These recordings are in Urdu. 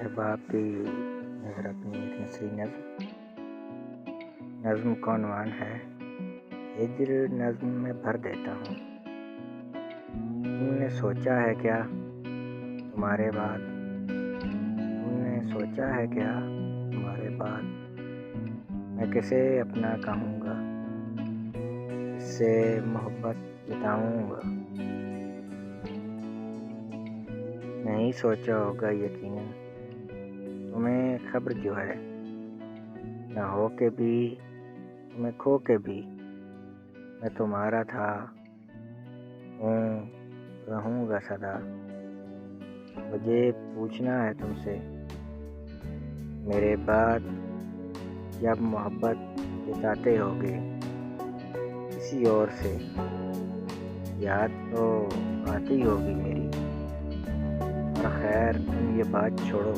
احباب کی نظر اپنی ایک نثری نظم کا عنوان ہے ہجر نظم میں بھر دیتا ہوں۔ تم نے سوچا ہے کیا تمہارے بعد میں کسے اپنا کہوں گا، اس سے محبت جتاؤں گا۔ نہیں سوچا ہوگا یقیناً تمہیں خبر جو ہے، نہ ہو کے بھی تمہیں کھو کے بھی میں تمہارا تھا، ہوں رہوں گا سدا۔ مجھے پوچھنا ہے تم سے میرے بعد جب محبت جتاتے ہوگے کسی اور سے، یاد تو آتی ہوگی میری، اور خیر تم یہ بات چھوڑو،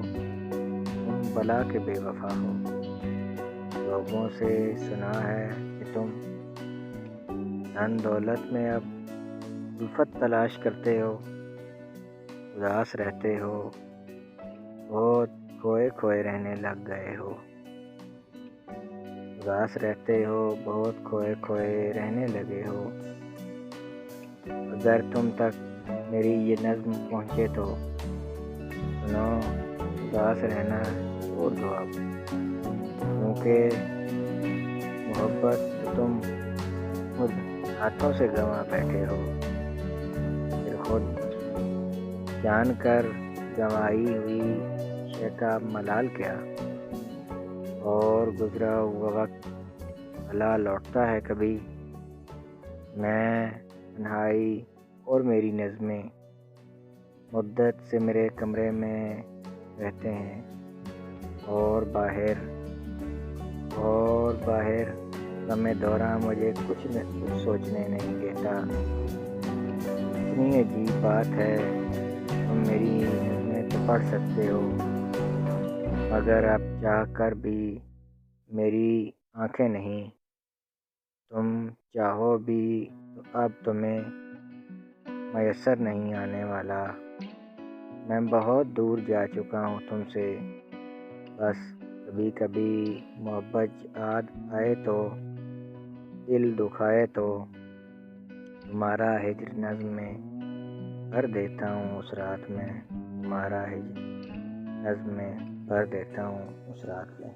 تم بلا کے بے وفا ہو۔ لوگوں سے سنا ہے کہ تم دھن دولت میں اب الفت تلاش کرتے ہو، اداس رہتے ہو، بہت کھوئے رہنے لگ گئے ہو۔ بہت کھوئے رہنے لگے ہو۔ اگر تم تک میری یہ نظم پہنچے تو سنو، اداس رہنا چھوڑ دو اب، کیونکہ محبت تو تم خود ہاتھوں سے گنوا بیٹھے ہو۔ پھر خود جان کر گنوائی ہوئی شے کا ملال کیا، اور گزرا ہوا وقت بھلا لوٹتا ہے کبھی؟ میں تنہائی اور میری نظمیں مدت سے میرے کمرے میں رہتے ہیں، اور باہر غم دوران مجھے کچھ سوچنے نہیں دیتا۔ اتنی عجیب بات ہے، تم میری نظمیں تو پڑھ سکتے ہو، مگر اب چاہ کر بھی میری آنکھیں نہیں۔ تم چاہو بھی تو اب تمہیں میسر نہیں آنے والا۔ میں بہت دور جا چکا ہوں تم سے، بس کبھی کبھی محبت یاد آئے تو، دل دکھائے تو، تمہارا ہجر نظم میں بھر دیتا ہوں اس رات میں۔